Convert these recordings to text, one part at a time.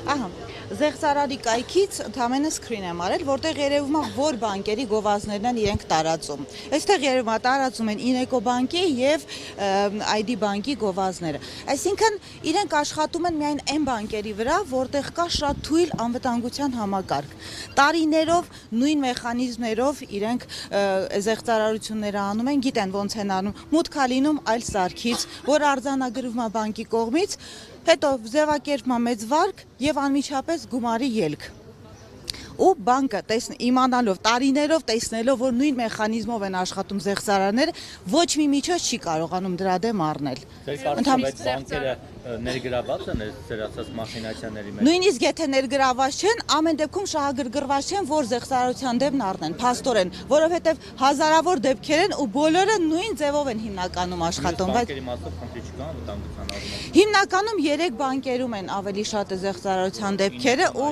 Ահա, Զեղծարարի կայքից ընդամենը սկրին եմ արել, որտեղ երևում է, որ բանկերի գովազդներն են իրենք տարածում։ Այստեղ երևում է տարածում են Ineco բանկի եւ ID բանկի գովազդները։ Այսինքն իրենք աշխատում են միայն այն բանկերի վրա, որտեղ կա շատ թույլ անվտանգության համակարգ։ Տարիներով նույն մեխանիզմներով իրենք զեղծարարությունները անում են, գիտեն ոնց են անում, մուտք լինում այլ սարքից, որ արձանագրվում է բանկի կողմից, հետո ձևակերպման մեծ վարկ եւ անմիջապես գումարի ելք։ Ու բանկը իմանալով, տարիներով տեսնելով, որ նույն մեխանիզմով են աշխատում զեղծարարները, ոչ մի միջոց չի կարողանում դրա դեմ առնել։ Բանկերը ներգրաված են ձեր ասած մախինացիաների մեջ։ Նույնիսկ եթե ներգրաված չեն, ամեն դեպքում շահագրգռված չեն, որ զեղծարարության դեմ առնեն, փաստորեն, որովհետև հազարավոր դեպքեր են ու բոլորը նույն ձևով են հիմնականում աշխատում, բայց բանկերի մասով խնդիր չկա անվտանգության առումով։ Հիմնականում 3 բանկերում են ավելի շատ զեղծարարության դեպքերը ու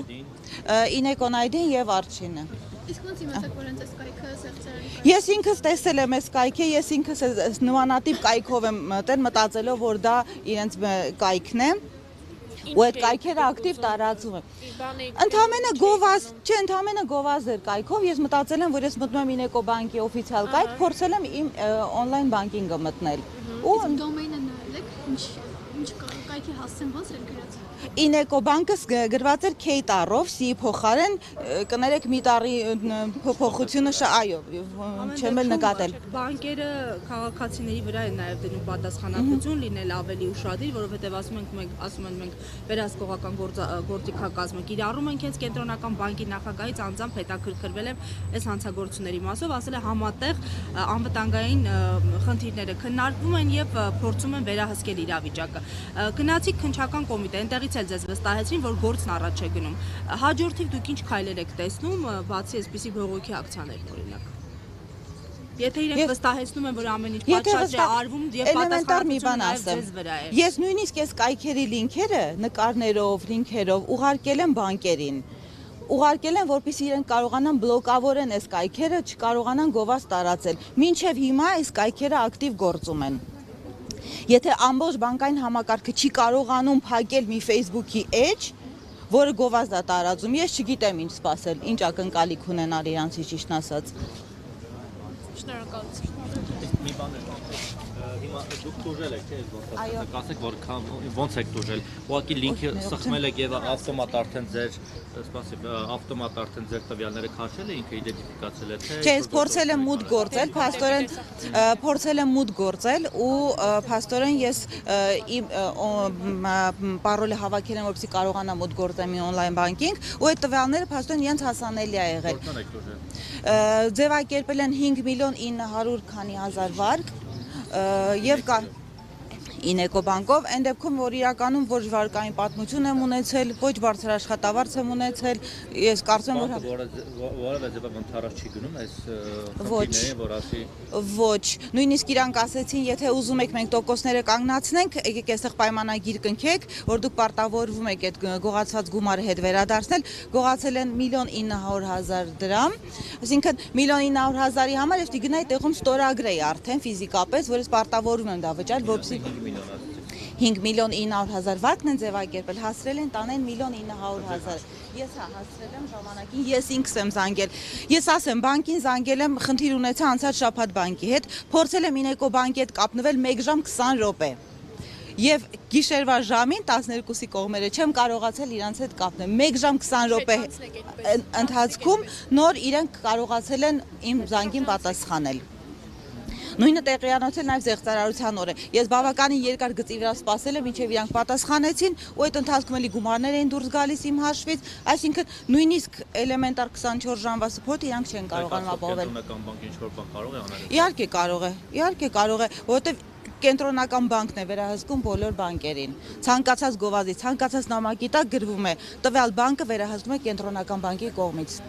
Ineco-ն ID-ն եւ Archine-ը։ Իսկ ոնց իմացաք, որ հենց այս կայքը զեղծարարի։ Ես ինքս տեսել եմ այս կայքը, ես ինքս նմանատիպ կայքով եմ մտել, մտածելով, որ դա իրենց կայքն է։ Ու այդ կայքերը ակտիվ տարածում են։ Ընդամենը գովազդ էր կայքով, ես մտածել եմ, որ ես մտնում եմ Ineco բանկի օֆիցիալ կայք, փորձել եմ իմ on-line բանկինգը մտնել։ Ու դոմեյնը նայեք, ինչ կայքի հասցեն ոնց էր գրած։ Ineco բանկը գրված էր K տառով, C փոխարեն, կներեք մի տառի փոփոխությունը այո, չեմ էլ նկատել։ Բանկերը քաղաքացիների վրա են նաև դնում պատասխանատվություն լինել ավելի ուշադիր, որովհետև ասում են մենք վերահսկողական գործիքակազմը կիրառում ենք հենց կենտրոնական բանկի նախագահից անձամբ հետաքրքրվել եմ այս հանցագործությունների մասով, ասել է համատեղ անվտանգային խնդիրները քննարկվում են եւ փորձում են վերահսկել իրավիճակը։ Գնացի քննչական կոմիտե, այնտեղից էլ ձեզ վստահեցին, որ գործն առաջ է գնում։ Հաջորդիվ դուք ինչ քայլեր եք տեսնում, բացի այսպիսի բողոքի ակցիաներն օրինակ։ Եթե իրենք վստահեցնում են, որ ամեն ինչ պատշաճ է արվում եւ պատասխանատվությունը ձեզ վրա է։ Ես նույնիսկ այս կայքերի լինքերը, նկարներով, լինքերով ուղարկել եմ բանկերին։ Ուղարկել են, որպեսզի իրենք կարողանան բլոկավորեն այս կայքերը, չկարողանան գովազդ տարածել։ Մինչև հիմա այս կայքերը ակտիվ գործում են։ Եթե ամբողջ բանկային համակարգը չի կարողանում փակել մի Facebook-ի էջ, որը գովազդ է տարածում, ես չգիտեմ ինչ սպասել, ինչ ակնկալիք ունենալ իրանցի ճիշտն ասած։ Շնորհակալություն։ Մի բան է, հիմա դուք տուժել եք, թե ոնց ասեք, որ ոնց եք տուժել։ Ուղղակի լինքը սխմել եք եւ ավտոմատ արդեն ձեր տվյալները քաշել է, ինքը իդենտիֆիկացել է, թե։ Չէ, ես փորձել եմ մուտք գործել, փաստորեն փորձել եմ մուտք գործել ու փաստորեն ես իմ պարոլը հավաքել եմ, որպեսզի կարողանամ մուտք գործեմ իմ on-line banking ու այդ տվյալները փաստորեն իրենց հասանելի է եղել։ Որքան եք տուժել։ Ձևակերպել են 5 միլիոն 900 քանի հազար վարկ եւ կա Ineco բանկով, այն դեպքում, որ իրականում ոչ վարկային պատմություն եմ ունեցել, ոչ բարձր աշխատավարձ եմ ունեցել, ես կարծում եմ, որ որևէ ձևով ընդառաջ չի գնում այս խնդիրներին, որ ասի ոչ, նույնիսկ իրանք ասեցին, եթե ուզում եք մենք տոկոսները կանգնացնենք, եկեք այստեղ պայմանագիր կնքեք, որ դուք պարտավորվում եք այդ գողացված գումարը հետ վերադարձնել, գողացել են 1.900.000 դրամ, այսինքն 1.900.000-ի համար ես գնայի տեղում ստորագրեի արդեն ֆիզիկապես, որ ես պարտավորվում եմ դա վճարել, որպեսզի 5.900.000 վարկն են ձևակերպել, հասրել են տանեն 1.900.000։ Ես հասրել եմ ժամանակին, ես ինքս եմ զանգել։ Ես ասեմ, բանկին զանգել եմ, խնդիր ունեցա անցած շաբաթ բանկի հետ, փորձել եմ Ineco բանկի հետ կապնվել 1 ժամ 20 րոպե։ Եվ գիշերվա ժամին 12-ի կողմերը չեմ կարողացել իրանց հետ կապնել։ 1 ժամ 20 րոպե ընթացքում նոր իրենք կարողացել են իմ զանգին պատասխանել։ Նույնը տեղի ունեցել նաև զեղծարարության օրը։ Ես բավականին երկար գծի վրա սպասել եմ, մինչև իրանք պատասխանեցին, ու այդ ընթացքում էլի գումարներ էին դուրս գալիս իմ հաշվից, այսինքն նույնիսկ էլեմենտար 24 ժամվա սփոթ իրանք չեն կարողանում ապահովել։ Կենտրոնական բանկը ինչ-որ բան կարող է անել։ Իհարկե կարող է, որովհետև կենտրոնական բանկն է վերահսկում բոլոր բանկերին։ Ցանկացած գովազդի, ցանկացած նամակի տակ գրվում է, տվյալ բանկը վերահսկում է կենտրոնական բանկի կողմից։